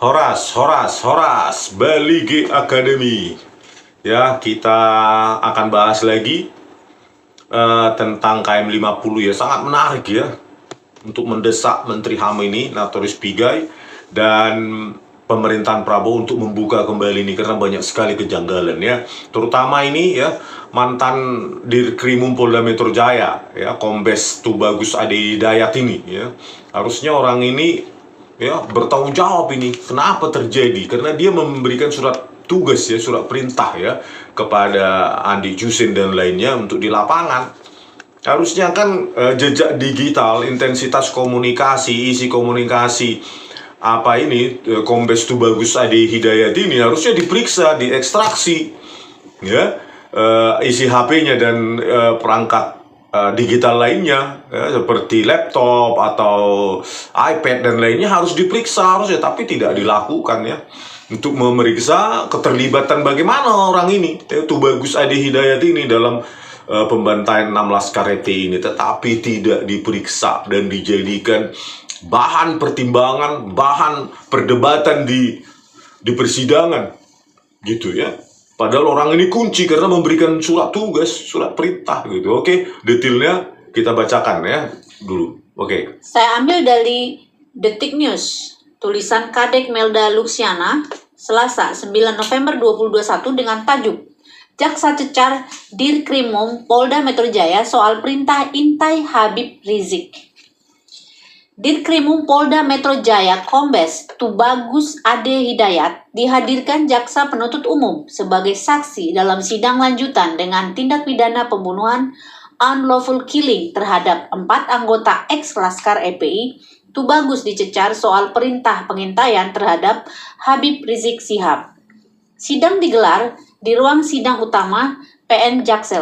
Horas, Balige Academy. Ya, kita akan bahas lagi tentang KM 50 ya. Sangat menarik ya untuk mendesak Menteri HAM ini, Notorious Pigai, dan pemerintahan Prabowo untuk membuka kembali ini karena banyak sekali kejanggalan ya. Terutama ini ya, mantan Dirkrimum Polda Metro Jaya ya, Kombes Tubagus Ade Hidayat ini ya. Harusnya orang ini ya bertanggung jawab ini kenapa terjadi, karena dia memberikan surat tugas ya, surat perintah ya kepada Andi Jusin dan lainnya untuk di lapangan. Harusnya kan jejak digital, intensitas komunikasi, isi komunikasi Kombes Tubagus Ade Hidayat ini harusnya diperiksa, diekstraksi ya, isi HP-nya dan perangkat digital lainnya ya, seperti laptop atau iPad dan lainnya harus diperiksa harusnya, tapi tidak dilakukan ya, untuk memeriksa keterlibatan bagaimana orang ini Tubagus Ade Hidayat ini dalam pembantaian 6 laskar FPI ini, tetapi tidak diperiksa dan dijadikan bahan pertimbangan, bahan perdebatan di persidangan gitu ya. Padahal orang ini kunci karena memberikan surat tugas, surat perintah gitu. Oke, detailnya kita bacakan ya dulu. Oke. Saya ambil dari Detik News, tulisan Kadek Melda Luxiana, Selasa 9 November 2021 dengan tajuk Jaksa cecar Dirkrimum Polda Metro Jaya soal perintah intai Habib Rizik. Dirkrimum Polda Metro Jaya Kombes Tubagus Ade Hidayat dihadirkan jaksa penuntut umum sebagai saksi dalam sidang lanjutan dengan tindak pidana pembunuhan unlawful killing terhadap 4 anggota ex-laskar FPI. Tubagus dicecar soal perintah pengintaian terhadap Habib Rizik Syihab. Sidang digelar di ruang sidang utama PN Jaksel,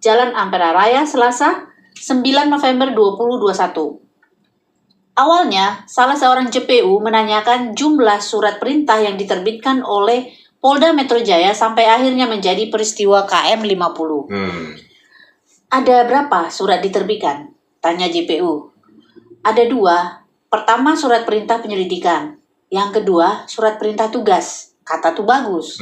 Jalan Ampera Raya, Selasa 9 November 2021. Awalnya, salah seorang JPU menanyakan jumlah surat perintah yang diterbitkan oleh Polda Metro Jaya sampai akhirnya menjadi peristiwa KM 50. Ada berapa surat diterbitkan? Tanya JPU. Ada 2. Pertama, surat perintah penyelidikan. Yang kedua, surat perintah tugas, kata Tubagus.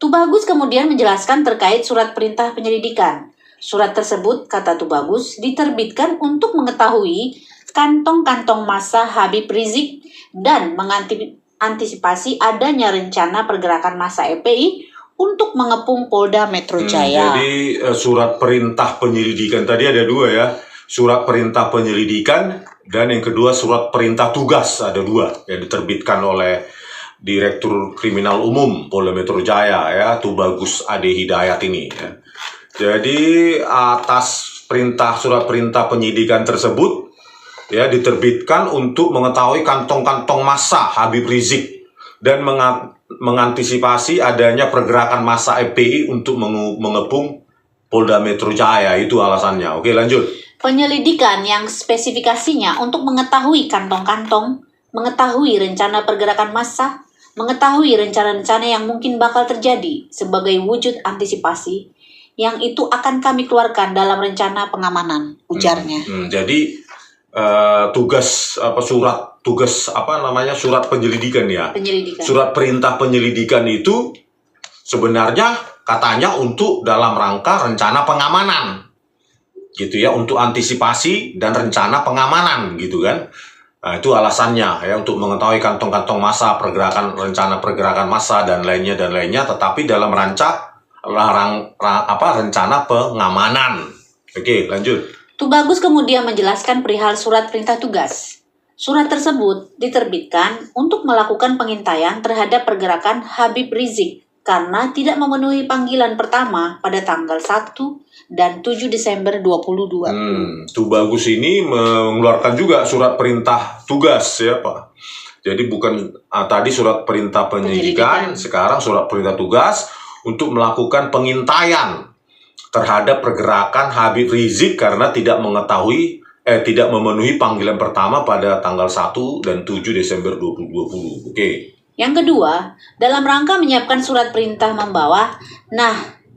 Tubagus kemudian menjelaskan terkait surat perintah penyelidikan. Surat tersebut, kata Tubagus, diterbitkan untuk mengetahui kantong-kantong massa Habib Rizik dan mengantisipasi adanya rencana pergerakan massa FPI untuk mengepung Polda Metro Jaya. Jadi surat perintah penyelidikan tadi ada 2 ya, surat perintah penyelidikan dan yang kedua surat perintah tugas ada 2 yang diterbitkan oleh Direktur Kriminal Umum Polda Metro Jaya ya, Tubagus Ade Hidayat ini ya. Jadi atas surat perintah penyidikan tersebut ya diterbitkan untuk mengetahui kantong-kantong massa Habib Rizik dan mengantisipasi adanya pergerakan massa FPI untuk mengepung Polda Metro Jaya, itu alasannya. Oke, lanjut. Penyelidikan yang spesifikasinya untuk mengetahui kantong-kantong, mengetahui rencana pergerakan massa, mengetahui rencana-rencana yang mungkin bakal terjadi sebagai wujud antisipasi, yang itu akan kami keluarkan dalam rencana pengamanan, ujarnya. Jadi surat penyelidikan ya. Surat perintah penyelidikan itu sebenarnya katanya untuk dalam rangka rencana pengamanan. Gitu ya, untuk antisipasi dan rencana pengamanan gitu kan. Nah, itu alasannya ya, untuk mengetahui kantong-kantong massa, rencana pergerakan massa dan lainnya, tetapi dalam rencana pengamanan. Oke, lanjut. Tubagus kemudian menjelaskan perihal surat perintah tugas. Surat tersebut diterbitkan untuk melakukan pengintaian terhadap pergerakan Habib Rizik karena tidak memenuhi panggilan pertama pada tanggal 1 dan 7 Desember 2022. Tubagus ini mengeluarkan juga surat perintah tugas ya Pak. Jadi bukan tadi surat perintah penyelidikan, sekarang surat perintah tugas untuk melakukan pengintaian terhadap pergerakan Habib Rizik karena tidak memenuhi panggilan pertama pada tanggal 1 dan 7 Desember 2020. Oke. Yang kedua, dalam rangka menyiapkan surat perintah membawa,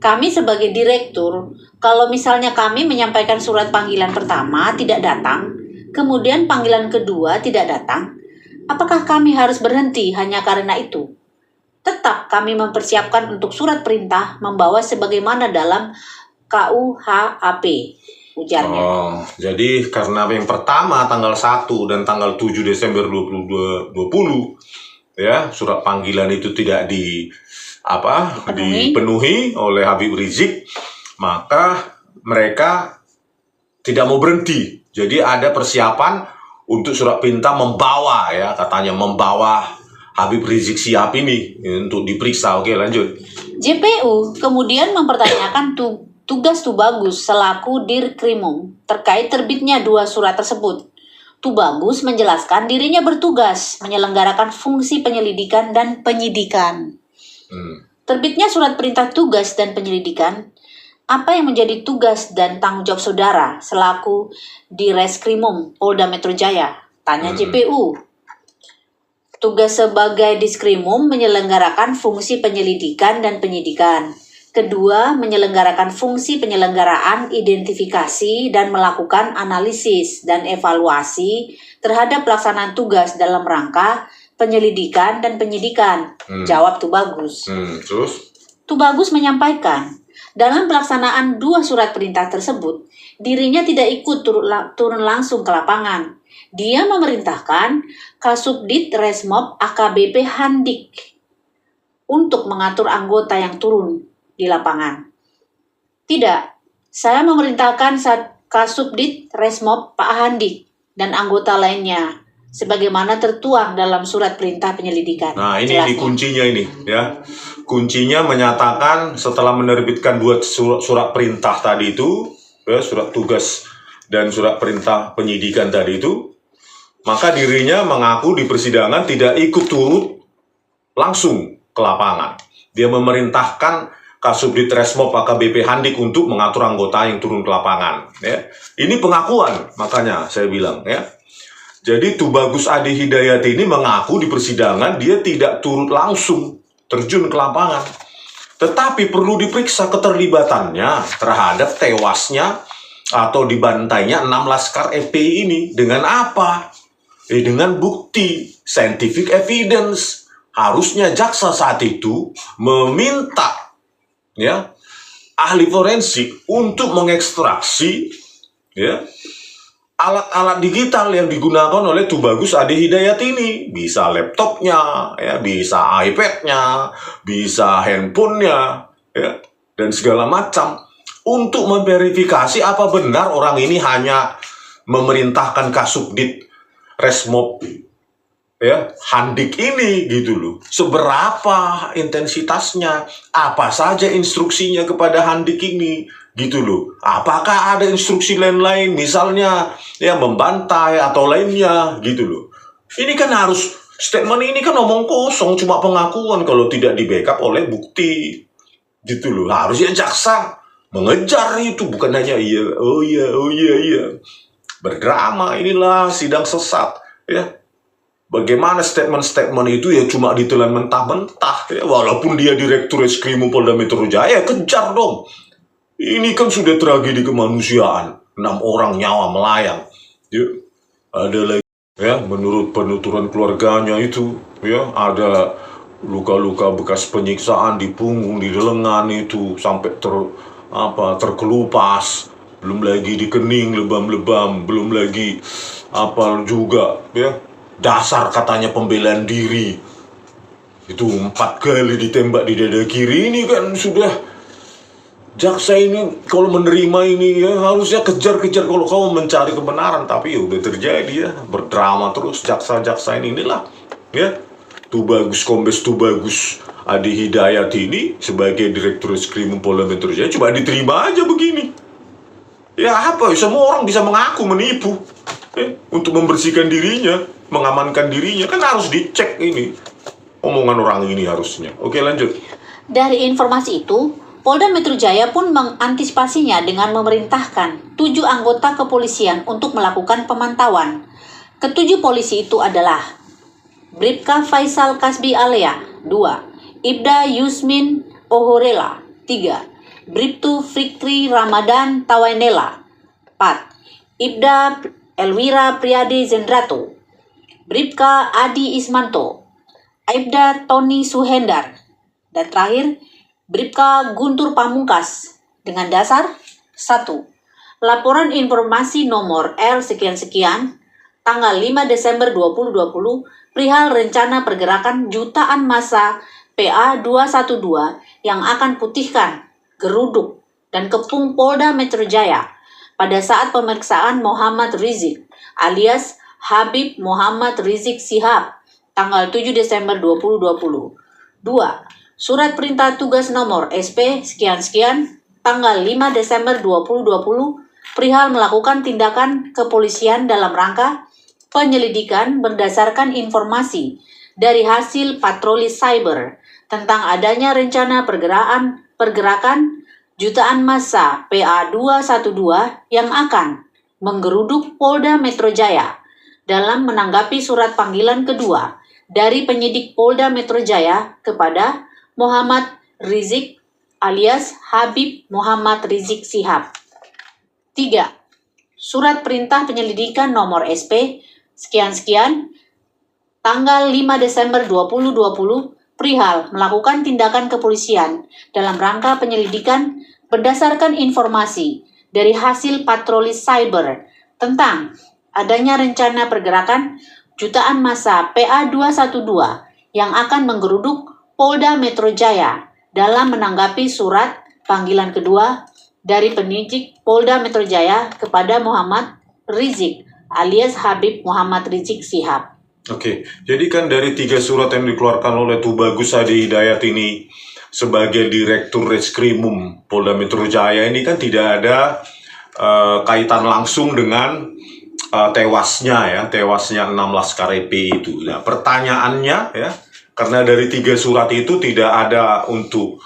kami sebagai direktur, kalau misalnya kami menyampaikan surat panggilan pertama tidak datang, kemudian panggilan kedua tidak datang, Apakah kami harus berhenti hanya karena itu? Tetap kami mempersiapkan untuk surat perintah membawa sebagaimana dalam KUHAP, ujarnya. Oh, jadi karena yang pertama tanggal 1 dan tanggal 7 Desember 2020 ya, surat panggilan itu tidak dipenuhi oleh Habib Rizik, maka mereka tidak mau berhenti. Jadi ada persiapan untuk surat perintah membawa, ya katanya membawa Habib Rizik Syihab ini untuk diperiksa. Oke, lanjut. JPU kemudian mempertanyakan tugas Tubagus selaku Dirkrimum terkait terbitnya dua surat tersebut. Tubagus menjelaskan dirinya bertugas menyelenggarakan fungsi penyelidikan dan penyidikan. Terbitnya surat perintah tugas dan penyelidikan, apa yang menjadi tugas dan tanggung jawab saudara selaku Direskrimum Polda Metro Jaya? Tanya JPU. Tugas sebagai Diskrimum menyelenggarakan fungsi penyelidikan dan penyidikan. Kedua, menyelenggarakan fungsi penyelenggaraan identifikasi dan melakukan analisis dan evaluasi terhadap pelaksanaan tugas dalam rangka penyelidikan dan penyidikan. Jawab Tubagus. Terus? Tubagus menyampaikan, dalam pelaksanaan dua surat perintah tersebut, dirinya tidak ikut turun langsung ke lapangan. Dia memerintahkan Kasubdit Resmob AKBP Handik untuk mengatur anggota yang turun di lapangan. Tidak, saya memerintahkan Kasubdit Resmob Pak Handik dan anggota lainnya sebagaimana tertuang dalam surat perintah penyelidikan. Nah, ini kuncinya ini, ya. Kuncinya menyatakan setelah menerbitkan dua surat perintah tadi itu, ya, surat tugas dan surat perintah penyidikan tadi itu, maka dirinya mengaku di persidangan tidak ikut turut langsung ke lapangan. Dia memerintahkan Kasubdit Resmob AKBP Handik untuk mengatur anggota yang turun ke lapangan. Ya. Ini pengakuan, makanya saya bilang, ya. Jadi Tubagus Adi Hidayat ini mengaku di persidangan dia tidak turut langsung terjun ke lapangan. Tetapi perlu diperiksa keterlibatannya terhadap tewasnya atau dibantainya 6 laskar FPI ini. Dengan apa? Dengan bukti, scientific evidence. Harusnya jaksa saat itu meminta, ya, ahli forensik untuk mengekstraksi, ya, alat-alat digital yang digunakan oleh Tubagus Adi Hidayat ini. Bisa laptopnya, ya, bisa iPad-nya, bisa handphonenya, ya, dan segala macam. Untuk memverifikasi apa benar orang ini hanya memerintahkan Kasubdit Resmob, ya, Handik ini, gitu loh. Seberapa intensitasnya, apa saja instruksinya kepada Handik ini, gitu loh. Apakah ada instruksi lain-lain, misalnya ya membantai atau lainnya, gitu loh. Ini kan harus, statement ini kan omong kosong, cuma pengakuan kalau tidak di backup oleh bukti, gitu loh. Harusnya jaksa mengejar itu, bukan hanya iya. Berdrama, inilah sidang sesat, ya. Bagaimana statement-statement itu ya cuma ditelan mentah-mentah, ya. Walaupun dia Direktur Reskrimum Polda Metro Jaya, kejar dong. Ini kan sudah tragedi kemanusiaan, 6 orang nyawa melayang, ya. Ada lagi, ya, menurut penuturan keluarganya itu, ya, ada luka-luka bekas penyiksaan di punggung, di lengan itu sampai terkelupas, belum lagi di kening lebam-lebam, belum lagi juga, ya, dasar katanya pembelaan diri itu 4 kali ditembak di dada kiri. Ini kan sudah, jaksa ini kalau menerima ini ya harusnya kejar-kejar kalau kau mencari kebenaran, tapi ya udah terjadi, ya, berdrama terus jaksa-jaksa inilah, ya. Kombes Tubagus Adi Hidayat ini sebagai Direktur Reskrimum Polda Metro Jaya coba diterima aja begini. Ya apa, semua orang bisa mengaku menipu, untuk membersihkan dirinya, mengamankan dirinya, kan harus dicek ini omongan orang ini harusnya. Oke, lanjut. Dari informasi itu, Polda Metro Jaya pun mengantisipasinya dengan memerintahkan 7 anggota kepolisian untuk melakukan pemantauan. Ketujuh polisi itu adalah Bribka Faisal Kasbi Alea, 2. Ibda Yusmin Ohorela, 3. Bribtu Fikri Ramadan Tawainela, 4. Ibda Elwira Priyadi Zendrato, Bribka Adi Ismanto, Aibda Tony Suhendar, dan terakhir Bribka Guntur Pamungkas dengan dasar 1. Laporan informasi nomor L sekian-sekian tanggal 5 Desember 2020 perihal rencana pergerakan jutaan massa PA 212 yang akan putihkan, geruduk, dan kepung Polda Metro Jaya pada saat pemeriksaan Muhammad Rizik alias Habib Muhammad Rizik Sihab tanggal 7 Desember 2020. 2. Surat perintah tugas nomor SP sekian-sekian tanggal 5 Desember 2020 perihal melakukan tindakan kepolisian dalam rangka penyelidikan berdasarkan informasi dari hasil patroli cyber tentang adanya rencana pergerakan jutaan massa PA 212 yang akan menggeruduk Polda Metro Jaya. Dalam menanggapi surat panggilan kedua dari penyidik Polda Metro Jaya kepada Muhammad Rizik alias Habib Muhammad Rizik Sihab. 3. Surat perintah penyelidikan nomor SP sekian-sekian tanggal 5 Desember 2020 perihal melakukan tindakan kepolisian dalam rangka penyelidikan berdasarkan informasi dari hasil patroli cyber tentang adanya rencana pergerakan jutaan massa PA 212 yang akan menggeruduk Polda Metro Jaya. Dalam menanggapi surat panggilan kedua dari penyidik Polda Metro Jaya kepada Muhammad Rizik alias Habib Muhammad Rizik Sihab. Oke, jadi kan dari 3 surat yang dikeluarkan oleh Tubagus Adi Hidayat ini sebagai Direktur Reskrimum Polda Metro Jaya ini kan tidak ada kaitan langsung dengan tewasnya 6 Laskar EPI itu. Nah, pertanyaannya ya, karena dari 3 surat itu tidak ada untuk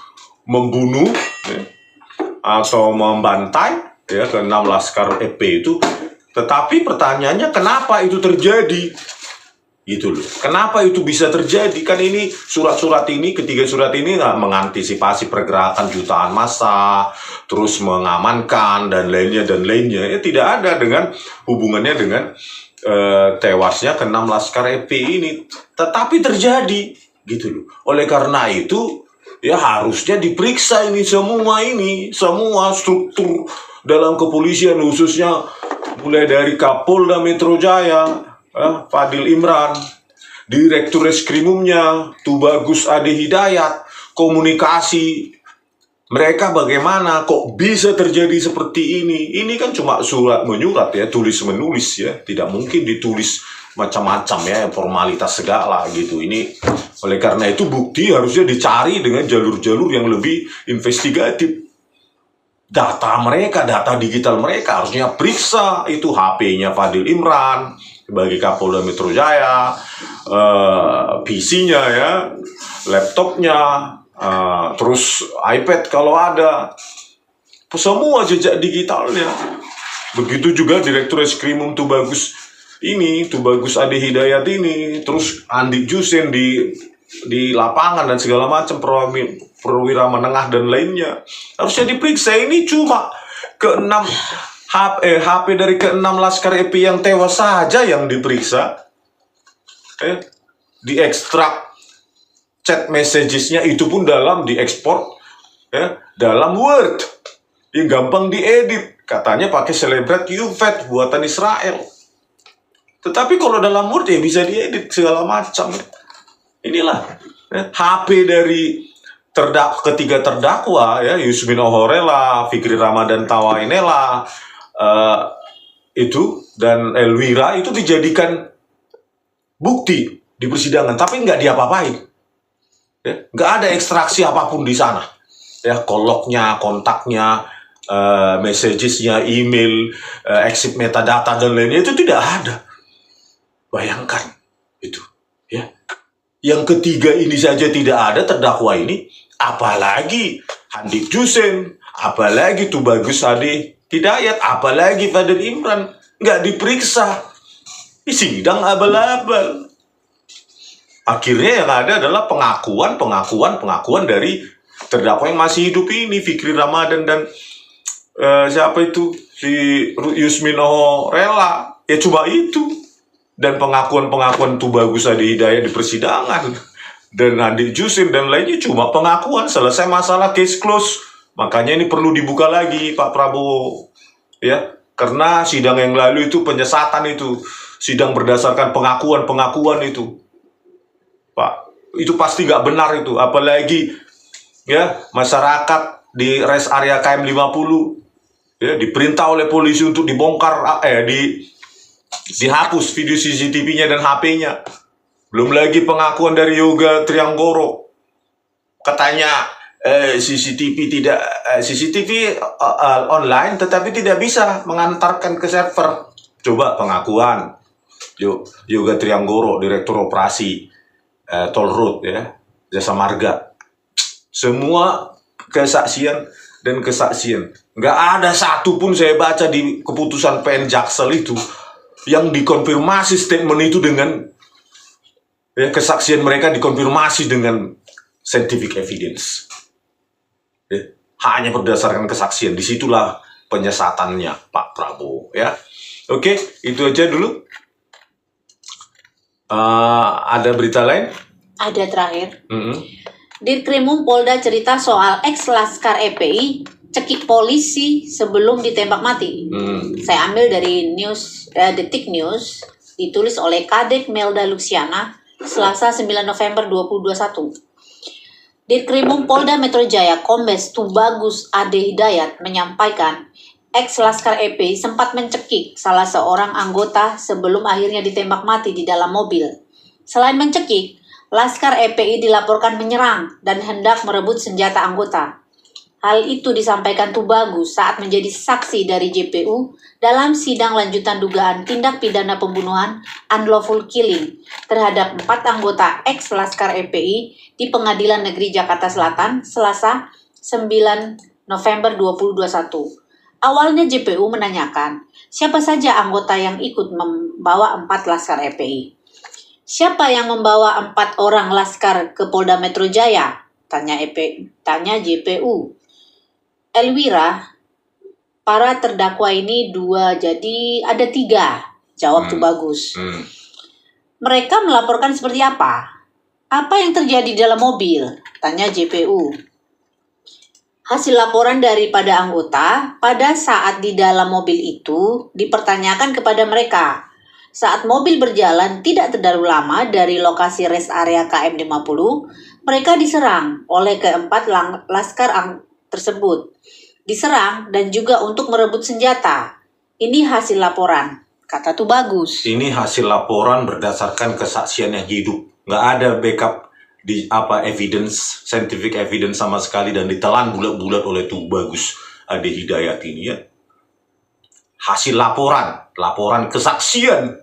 membunuh ya, atau membantai ya ke 6 Laskar EPI itu, tetapi pertanyaannya kenapa itu terjadi? Gitu loh. Kenapa itu bisa terjadi? Kan ini surat-surat ini, ketiga surat ini mengantisipasi pergerakan jutaan massa, terus mengamankan dan lainnya. Ya, tidak ada dengan hubungannya dengan tewasnya ke-6 Laskar EPI ini. Tetapi terjadi, gitu loh. Oleh karena itu, ya harusnya diperiksa ini, semua struktur dalam kepolisian khususnya mulai dari Kapolda Metro Jaya, Fadil Imran, Direktur Reskrimumnya, Tubagus Adi Hidayat, komunikasi mereka bagaimana, kok bisa terjadi seperti ini? Ini kan cuma surat menyurat ya, tulis menulis ya, tidak mungkin ditulis macam-macam ya, formalitas segala gitu. Ini oleh karena itu bukti harusnya dicari dengan jalur-jalur yang lebih investigatif. Data digital mereka harusnya periksa itu HP-nya Fadil Imran sebagai Kapolda Metro Jaya, PC-nya ya, laptopnya, terus iPad kalau ada, semua jejak digitalnya. Begitu juga Direktur Reskrimum Tubagus Adi Hidayat ini, terus Andi Jusen di lapangan dan segala macam, perwira menengah dan lainnya harusnya diperiksa. Ini cuma ke-6 HP dari ke-6 Laskar EPI yang tewas saja yang diperiksa, diekstrak chat messages-nya, itu pun diekspor dalam Word yang gampang diedit, katanya pakai Celebrate UFET buatan Israel. Tetapi kalau dalam Word ya bisa diedit segala macam. Inilah HP dari ketiga terdakwa ya, Yusmin Ohorela, Fikri Ramadan Tawainela, itu dan Elwira itu dijadikan bukti di persidangan, tapi nggak diapa-apain. Ya, nggak ada ekstraksi apapun di sana. Ya, koloknya, kontaknya, messagesnya, email, exit metadata dan lainnya itu tidak ada. Bayangkan itu. Ya, yang ketiga ini saja tidak ada terdakwa ini, apalagi Handik Jusen, apalagi Tubagus Adi Hidayat, apalagi Fadil Imran, nggak diperiksa. Di sidang abal-abal. Akhirnya yang ada adalah pengakuan dari terdakwa yang masih hidup ini, Fikri Ramadan dan siapa itu, si Yusmin Ohorela. Ya cuma itu. dan pengakuan-pengakuan Tubagus Ade Hidayat di persidangan dan Andi Jusir dan lainnya cuma pengakuan, selesai masalah, case close. Makanya ini perlu dibuka lagi Pak Prabowo, ya, karena sidang yang lalu itu penyesatan, itu sidang berdasarkan pengakuan itu, Pak, itu pasti nggak benar itu, apalagi ya masyarakat di rest area KM 50 ya diperintah oleh polisi untuk dibongkar, dihapus video CCTV-nya dan HP-nya. Belum lagi pengakuan dari Yoga Trianggoro, katanya CCTV online tetapi tidak bisa mengantarkan ke server. Coba pengakuan Yoga Trianggoro, Direktur Operasi Toll Road ya, Jasa Marga. Semua kesaksian. Nggak ada satupun saya baca di keputusan PN Jaksel itu yang dikonfirmasi statement itu dengan kesaksian mereka dikonfirmasi dengan scientific evidence. Hanya berdasarkan kesaksian. Disitulah penyesatannya Pak Prabowo ya. Oke, itu aja dulu. Ada berita lain? Ada terakhir. Dirkrimum Polda cerita soal ex-laskar EPI cekik polisi sebelum ditembak mati. Saya ambil dari Detik News, ditulis oleh Kadek Melda Luxiana, Selasa 9 November 2021. Dirkrimum Polda Metro Jaya Kombes Tubagus Ade Hidayat menyampaikan ex-laskar EPI sempat mencekik salah seorang anggota sebelum akhirnya ditembak mati di dalam mobil. Selain mencekik, Laskar EPI dilaporkan menyerang dan hendak merebut senjata anggota. Hal itu disampaikan Tubagus saat menjadi saksi dari JPU dalam sidang lanjutan dugaan tindak pidana pembunuhan unlawful killing terhadap 4 anggota ex-Laskar EPI di Pengadilan Negeri Jakarta Selatan, Selasa 9 November 2021. Awalnya JPU menanyakan, siapa saja anggota yang ikut membawa 4 Laskar EPI? Siapa yang membawa 4 orang Laskar ke Polda Metro Jaya? Tanya JPU. Elwira, para terdakwa ini 2, jadi ada 3, jawab Tubagus. Mereka melaporkan seperti apa? Apa yang terjadi di dalam mobil? Tanya JPU. Hasil laporan daripada anggota pada saat di dalam mobil itu dipertanyakan kepada mereka. Saat mobil berjalan tidak terlalu lama dari lokasi rest area KM 50, mereka diserang oleh keempat laskar tersebut. Diserang dan juga untuk merebut senjata. Ini hasil laporan, kata Tubagus. Ini hasil laporan berdasarkan kesaksian yang hidup. Nggak ada backup evidence, scientific evidence sama sekali, dan ditelan bulat-bulat oleh Tubagus Ade Hidayat ini ya. Hasil laporan kesaksian,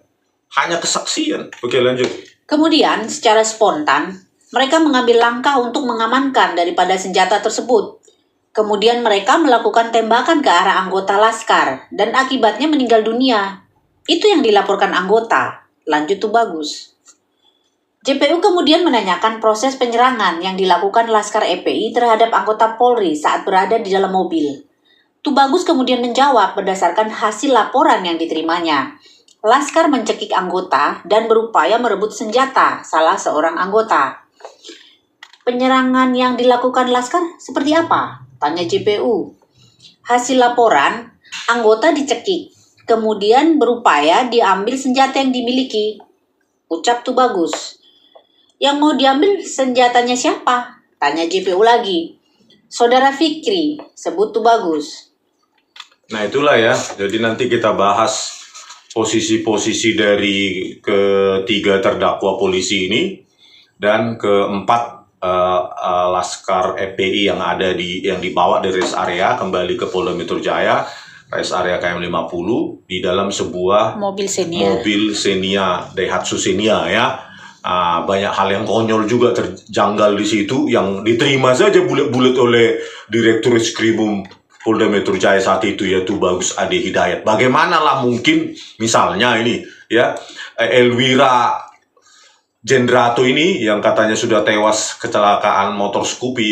hanya kesaksian. Oke, lanjut. Kemudian secara spontan mereka mengambil langkah untuk mengamankan daripada senjata tersebut. Kemudian mereka melakukan tembakan ke arah anggota Laskar dan akibatnya meninggal dunia. Itu yang dilaporkan anggota, lanjut Tubagus. JPU kemudian menanyakan proses penyerangan yang dilakukan Laskar EPI terhadap anggota Polri saat berada di dalam mobil. Tubagus kemudian menjawab berdasarkan hasil laporan yang diterimanya. Laskar mencekik anggota dan berupaya merebut senjata salah seorang anggota. Penyerangan yang dilakukan Laskar seperti apa? Tanya JPU. Hasil laporan, anggota dicekik, kemudian berupaya diambil senjata yang dimiliki. Ucap Tubagus. Yang mau diambil senjatanya siapa? Tanya JPU lagi. Saudara Fikri, sebut Tubagus. Nah itulah ya, jadi nanti kita bahas posisi-posisi dari ketiga terdakwa polisi ini dan keempat Laskar EPI yang dibawa dari rest area kembali ke Polda Metro Jaya, rest area KM 50 di dalam sebuah mobil Xenia Daihatsu Xenia ya. Banyak hal yang konyol juga terjanggal di situ yang diterima saja bulat-bulat oleh Direktur Reskrimum Polda Metro Jaya saat itu, yaitu Tubagus Ade Hidayat. Bagaimana lah mungkin misalnya ini ya Elwira Jendrato ini yang katanya sudah tewas kecelakaan motor Scoopy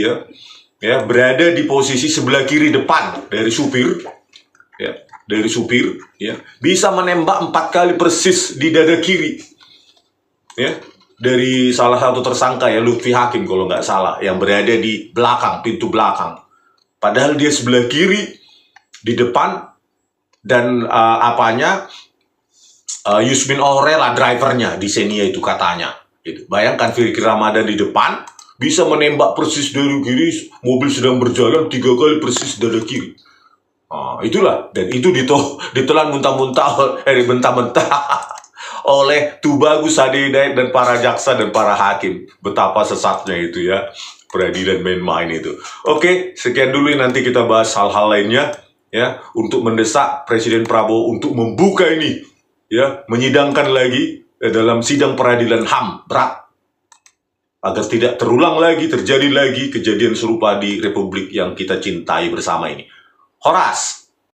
ya berada di posisi sebelah kiri depan dari supir ya, dari supir, ya, bisa menembak 4 kali persis di dada kiri, ya, dari salah satu tersangka, ya, Lutfi Hakim kalau nggak salah, yang berada di belakang, pintu belakang. Padahal dia sebelah kiri, di depan, dan Yusmin Orela drivernya di Xenia itu katanya. Gitu. Bayangkan Firky Ramadan di depan, bisa menembak persis dari kiri, mobil sedang berjalan 3 kali persis dada kiri. Itulah, dan itu ditelan mentah-mentah oleh Tubagus Ade Hidayat dan para jaksa dan para hakim. Betapa sesatnya itu, ya, peradilan main-main itu. Oke, sekian dulu, nanti kita bahas hal-hal lainnya, ya, untuk mendesak Presiden Prabowo untuk membuka ini, ya, menyidangkan lagi dalam sidang peradilan HAM berat, agar tidak terulang lagi, terjadi lagi kejadian serupa di Republik yang kita cintai bersama ini. Horas!